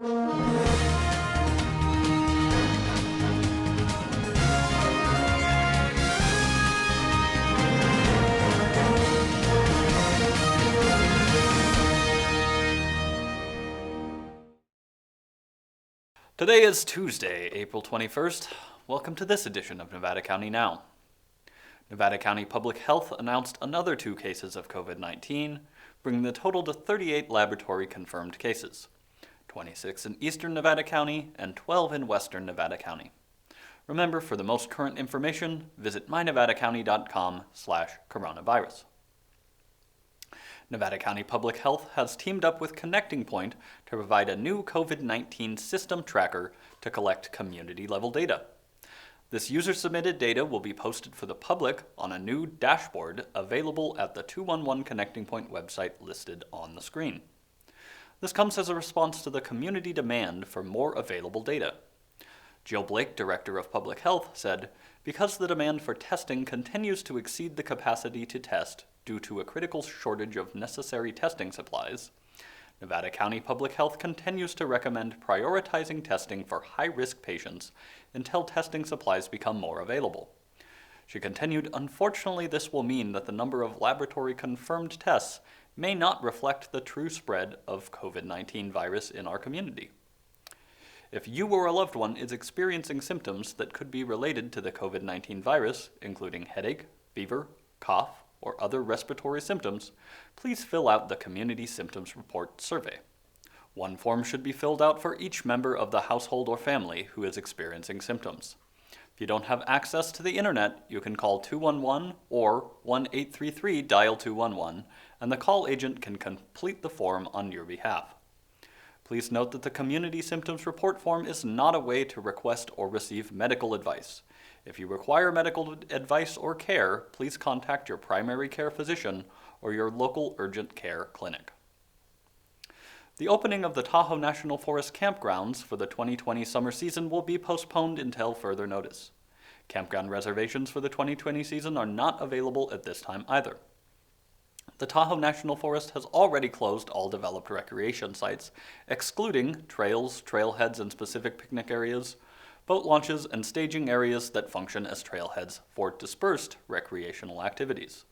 Today is Tuesday, April 21st. Welcome to this edition of Nevada County Now. Nevada County Public Health announced another 2 cases of COVID-19, bringing the total to 38 laboratory-confirmed cases, 26 in eastern Nevada County and 12 in western Nevada County. Remember, for the most current information, visit mynevadacounty.com/coronavirus. Nevada County Public Health has teamed up with Connecting Point to provide a new COVID-19 system tracker to collect community-level data. This user-submitted data will be posted for the public on a new dashboard available at the 211 Connecting Point website listed on the screen. This comes as a response to the community demand for more available data. Jill Blake, Director of Public Health, said, "Because the demand for testing continues to exceed the capacity to test due to a critical shortage of necessary testing supplies, Nevada County Public Health continues to recommend prioritizing testing for high-risk patients until testing supplies become more available." She continued, "Unfortunately, this will mean that the number of laboratory-confirmed tests may not reflect the true spread of COVID-19 virus in our community. If you or a loved one is experiencing symptoms that could be related to the COVID-19 virus, including headache, fever, cough, or other respiratory symptoms, please fill out the Community Symptoms Report survey. One form should be filled out for each member of the household or family who is experiencing symptoms. If you don't have access to the internet, you can call 211 or 1-833-DIAL-211, and the call agent can complete the form on your behalf. Please note that the Community Symptoms Report form is not a way to request or receive medical advice. If you require medical advice or care, please contact your primary care physician or your local urgent care clinic. The opening of the Tahoe National Forest campgrounds for the 2020 summer season will be postponed until further notice. Campground reservations for the 2020 season are not available at this time either. The Tahoe National Forest has already closed all developed recreation sites, excluding trails, trailheads, and specific picnic areas, boat launches, and staging areas that function as trailheads for dispersed recreational activities.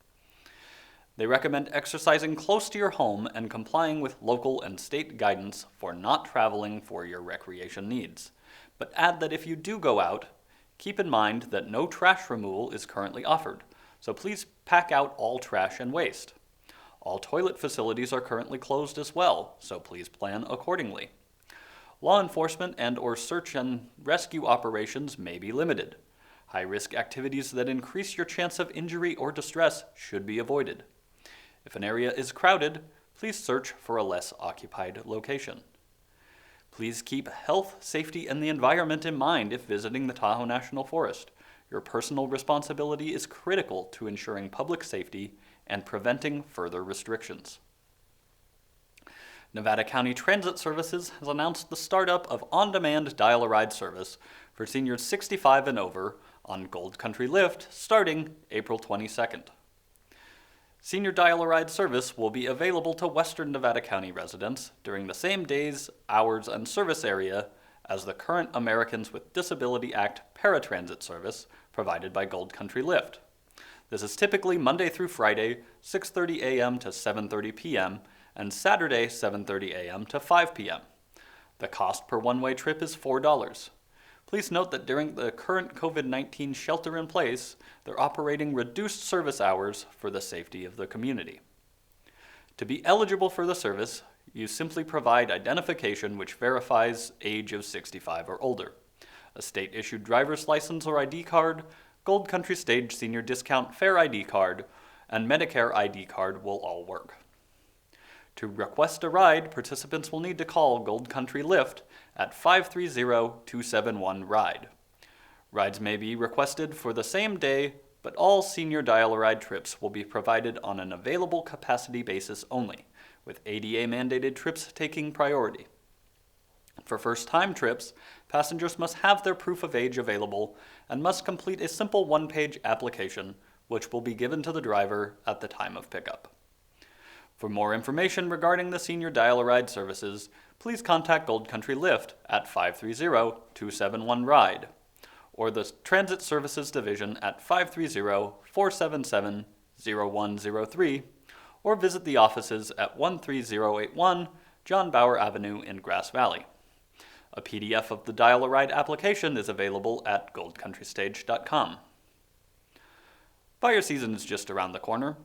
They recommend exercising close to your home and complying with local and state guidance for not traveling for your recreation needs, but add that if you do go out, keep in mind that no trash removal is currently offered, so please pack out all trash and waste. All toilet facilities are currently closed as well, so please plan accordingly. Law enforcement and/or search and rescue operations may be limited. High-risk activities that increase your chance of injury or distress should be avoided. If an area is crowded, please search for a less occupied location. Please keep health, safety, and the environment in mind if visiting the Tahoe National Forest. Your personal responsibility is critical to ensuring public safety and preventing further restrictions. Nevada County Transit Services has announced the startup of on-demand dial-a-ride service for seniors 65 and over on Gold Country Lift starting April 22nd. Senior dial-a-ride service will be available to Western Nevada County residents during the same days, hours, and service area as the current Americans with Disability Act paratransit service provided by Gold Country Lift. This is typically Monday through Friday, 6:30 a.m. to 7:30 p.m., and Saturday, 7:30 a.m. to 5 p.m. The cost per one-way trip is $4. Please note that during the current COVID-19 shelter-in-place, they're operating reduced service hours for the safety of the community. To be eligible for the service, you simply provide identification which verifies age of 65 or older. A state-issued driver's license or ID card, Gold Country Stage Senior Discount Fare ID card, and Medicare ID card will all work. To request a ride, participants will need to call Gold Country Lift at 530-271-RIDE. Rides may be requested for the same day, but all senior dial-a-ride trips will be provided on an available capacity basis only, with ADA-mandated trips taking priority. For first-time trips, passengers must have their proof of age available and must complete a simple one-page application, which will be given to the driver at the time of pickup. For more information regarding the senior dial-a-ride services, please contact Gold Country Lift at 530-271-RIDE or the Transit Services Division at 530-477-0103 or visit the offices at 13081 John Bauer Avenue in Grass Valley. A PDF of the Dial-A-Ride application is available at goldcountrystage.com. Fire season is just around the corner.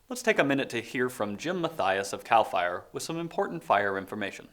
Let's take a minute to hear from Jim Mathias of CAL FIRE with some important fire information.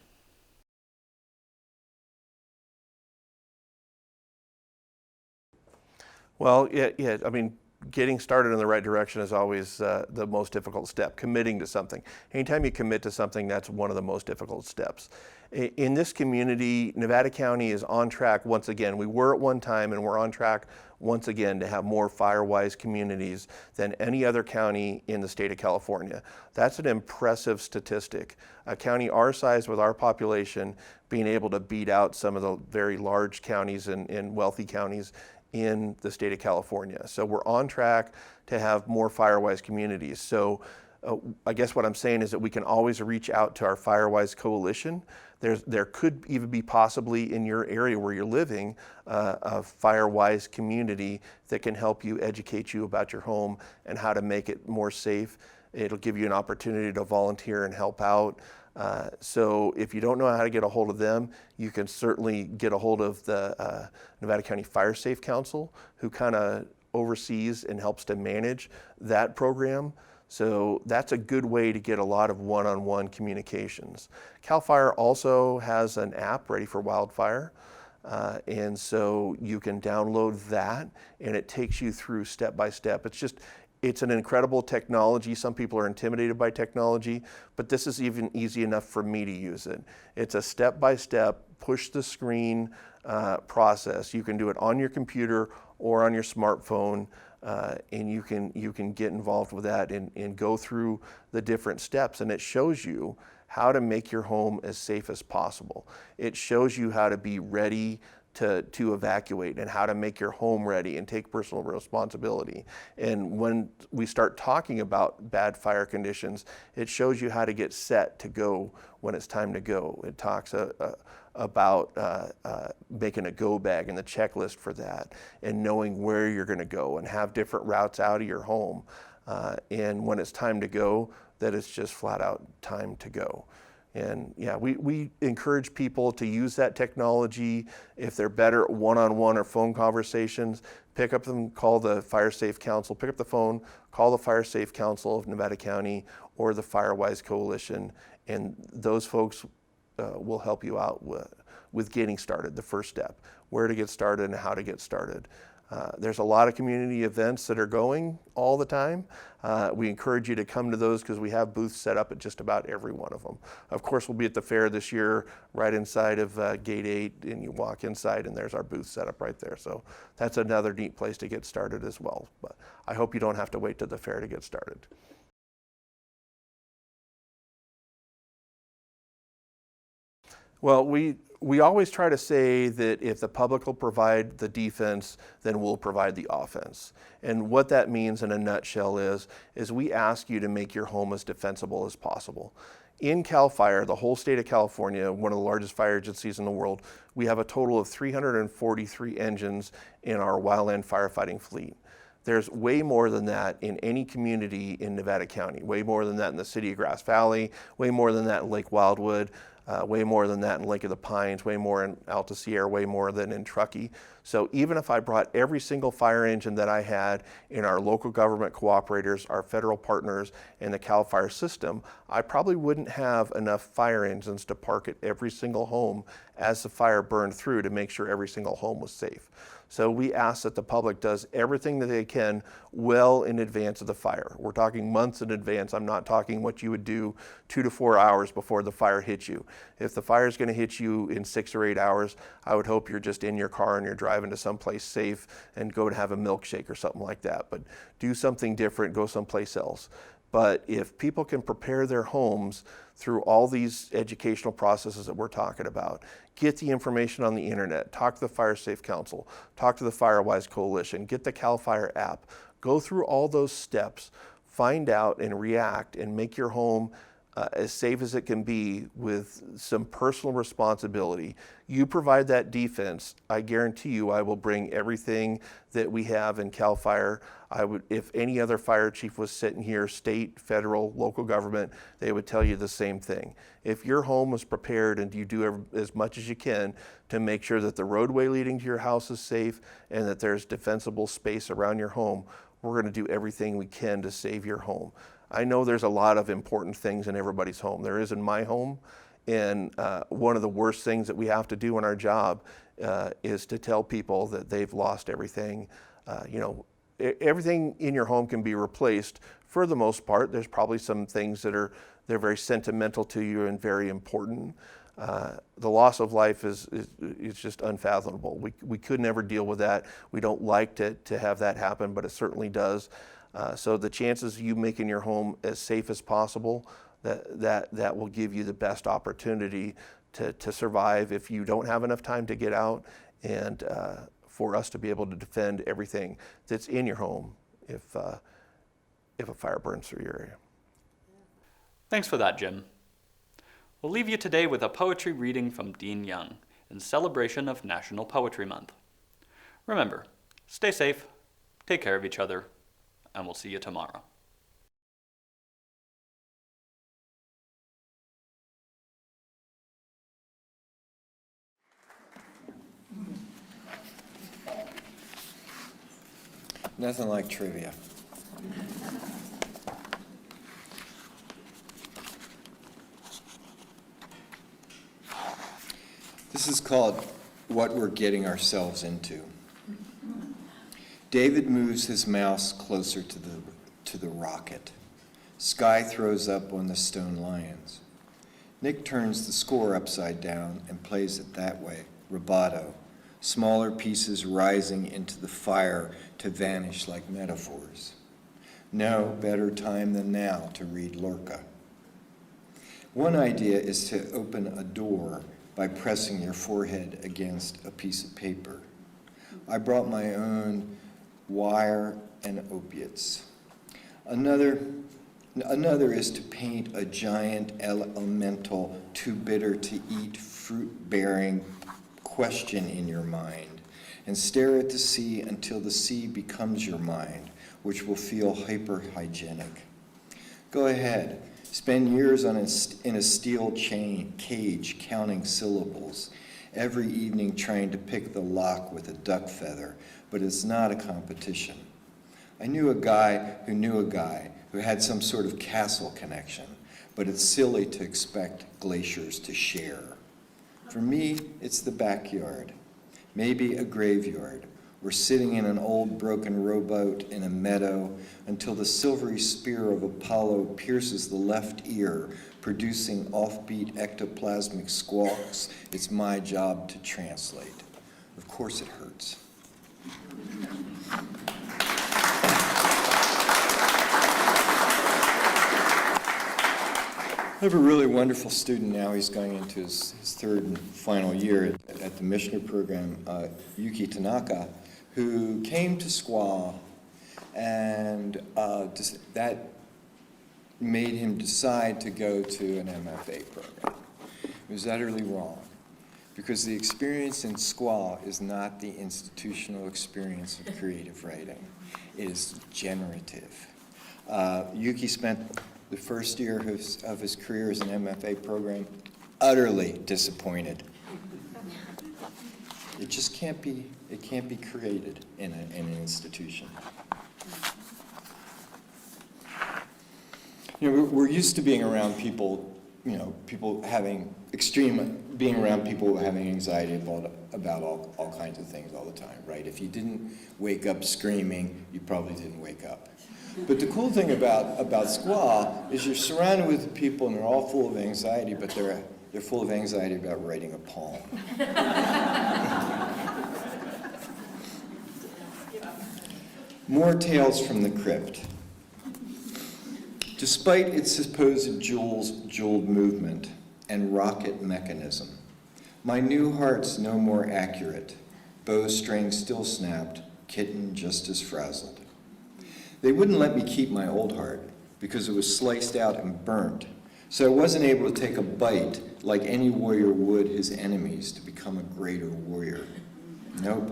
Well, yeah. I mean, getting started in the right direction is always the most difficult step, committing to something. Anytime you commit to something, that's one of the most difficult steps. In this community, Nevada County is on track once again. We were at one time and we're on track once again to have more fire-wise communities than any other county in the state of California. That's an impressive statistic. A county our size with our population being able to beat out some of the very large counties and wealthy counties in the state of California. So we're on track to have more fire-wise communities. So I guess what I'm saying is that we can always reach out to our fire-wise coalition. There could even be possibly in your area where you're living a fire-wise community that can help you, educate you about your home and how to make it more safe. It'll give you an opportunity to volunteer and help out. So if you don't know how to get a hold of them, you can certainly get a hold of the Nevada County Fire Safe Council, who kind of oversees and helps to manage that program. So that's a good way to get a lot of one-on-one communications. CAL FIRE also has an app, Ready for Wildfire. And so you can download that and it takes you through step by step. It's an incredible technology. Some people are intimidated by technology, but this is even easy enough for me to use it. It's a step-by-step, push the screen process. You can do it on your computer or on your smartphone, and you can get involved with that and go through the different steps. And it shows you how to make your home as safe as possible. It shows you how to be ready to evacuate and how to make your home ready and take personal responsibility. And when we start talking about bad fire conditions, it shows you how to get set to go when it's time to go. It talks about making a go bag and the checklist for that and knowing where you're going to go and have different routes out of your home. And when it's time to go, that it's just flat out time to go. And yeah, we encourage people to use that technology. If they're better at one-on-one or phone conversations, pick up them, call the Fire Safe Council, pick up the phone, call the Fire Safe Council of Nevada County or the FireWise Coalition, and those folks will help you out with getting started, the first step, where to get started and how to get started. There's a lot of community events that are going all the time. We encourage you to come to those because we have booths set up at just about every one of them. Of course, we'll be at the fair this year right inside of Gate 8, and you walk inside and there's our booth set up right there. So that's another neat place to get started as well. But I hope you don't have to wait to the fair to get started. Well, we always try to say that if the public will provide the defense, then we'll provide the offense. And what that means in a nutshell is we ask you to make your home as defensible as possible. In CAL FIRE, the whole state of California, one of the largest fire agencies in the world, we have a total of 343 engines in our wildland firefighting fleet. There's way more than that in any community in Nevada County, way more than that in the city of Grass Valley, way more than that in Lake Wildwood, way more than that in Lake of the Pines, way more in Alta Sierra, way more than in Truckee. So even if I brought every single fire engine that I had in our local government cooperators, our federal partners, and the CAL FIRE system, I probably wouldn't have enough fire engines to park at every single home as the fire burned through to make sure every single home was safe. So we ask that the public does everything that they can well in advance of the fire. We're talking months in advance. I'm not talking what you would do 2 to 4 hours before the fire hits you. If the fire is going to hit you in 6 or 8 hours, I would hope you're just in your car and you're driving to someplace safe and go to have a milkshake or something like that. But do something different, go someplace else. But if people can prepare their homes through all these educational processes that we're talking about, get the information on the internet, talk to the Fire Safe Council, talk to the FireWise Coalition, get the CAL FIRE app, go through all those steps, find out and react and make your home as safe as it can be with some personal responsibility. You provide that defense, I guarantee you I will bring everything that we have in CAL FIRE. If any other fire chief was sitting here, state, federal, local government, they would tell you the same thing. If your home is prepared and you do as much as you can to make sure that the roadway leading to your house is safe and that there's defensible space around your home, we're going to do everything we can to save your home. I know there's a lot of important things in everybody's home. There is in my home, and one of the worst things that we have to do in our job is to tell people that they've lost everything. Everything in your home can be replaced for the most part. There's probably some things they're very sentimental to you and very important. The loss of life is just unfathomable. We could never deal with that. We don't like to have that happen, but it certainly does. So the chances of you making your home as safe as possible, that will give you the best opportunity to survive if you don't have enough time to get out, and for us to be able to defend everything that's in your home if a fire burns through your area. Thanks for that, Jim. We'll leave you today with a poetry reading from Dean Young in celebration of National Poetry Month. Remember, stay safe, take care of each other, and we'll see you tomorrow. Nothing like trivia. This is called What We're Getting Ourselves Into. David moves his mouse closer to the rocket. Sky throws up on the stone lions. Nick turns the score upside down and plays it that way, rubato, smaller pieces rising into the fire to vanish like metaphors. No better time than now to read Lorca. One idea is to open a door by pressing your forehead against a piece of paper. I brought my own wire and opiates. Another is to paint a giant elemental, too bitter to eat, fruit-bearing question in your mind and stare at the sea until the sea becomes your mind, which will feel hyper-hygienic. Go ahead. Spend years in a steel cage counting syllables, every evening trying to pick the lock with a duck feather, but it's not a competition. I knew a guy who knew a guy who had some sort of castle connection, but it's silly to expect glaciers to share. For me, it's the backyard, maybe a graveyard, or sitting in an old broken rowboat in a meadow until the silvery spear of Apollo pierces the left ear, producing offbeat ectoplasmic squawks it's my job to translate. Of course it hurts. I have a really wonderful student now. He's going into his third and final year at the Missioner program, Yuki Tanaka, who came to SQUA, and that made him decide to go to an MFA program. It was utterly wrong, because the experience in SQUA is not the institutional experience of creative writing. It is generative. Yuki spent the first year of his career as an MFA program utterly disappointed. It just can't be created in an institution. We're used to being around people, being around people having anxiety about all kinds of things all the time, right? If you didn't wake up screaming, you probably didn't wake up. But the cool thing about SQUA is you're surrounded with people and they're all full of anxiety, but they're full of anxiety about writing a poem. More tales from the crypt. Despite its supposed jeweled movement and rocket mechanism, my new heart's no more accurate, bowstring still snapped, kitten just as frazzled. They wouldn't let me keep my old heart because it was sliced out and burnt, So I wasn't able to take a bite like any warrior would his enemies to become a greater warrior. Nope.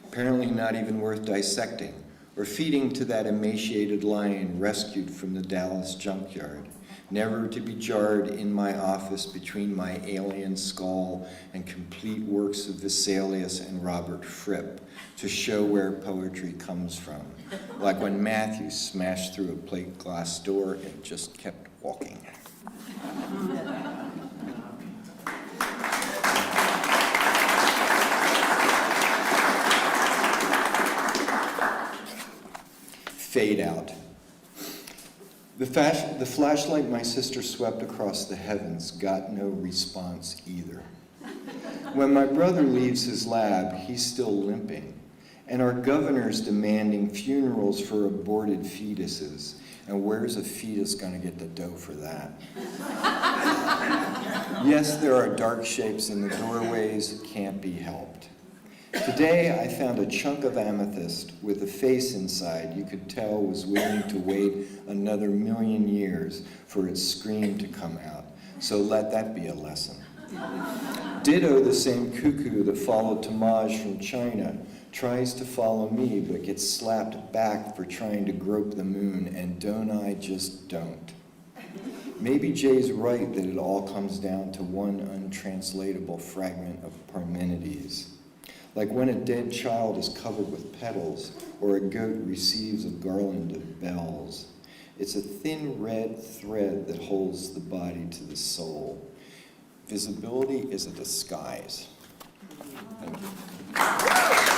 Apparently not even worth dissecting or feeding to that emaciated lion rescued from the Dallas junkyard, never to be jarred in my office between my alien skull and complete works of Vesalius and Robert Fripp to show where poetry comes from, like when Matthew smashed through a plate glass door and just kept walking. Fade out. The flashlight my sister swept across the heavens got no response either. When my brother leaves his lab, he's still limping, and our governor's demanding funerals for aborted fetuses. And where's a fetus going to get the dough for that? Yes, there are dark shapes in the doorways. It can't be helped. Today, I found a chunk of amethyst with a face inside you could tell was willing to wait another 1,000,000 years for its scream to come out. So let that be a lesson. Ditto the same cuckoo that followed Tamaj from China tries to follow me but gets slapped back for trying to grope the moon, and don't I just don't. Maybe Jay's right that it all comes down to one untranslatable fragment of Parmenides. Like when a dead child is covered with petals, or a goat receives a garland of bells. It's a thin red thread that holds the body to the soul. Visibility is a disguise. Thank you.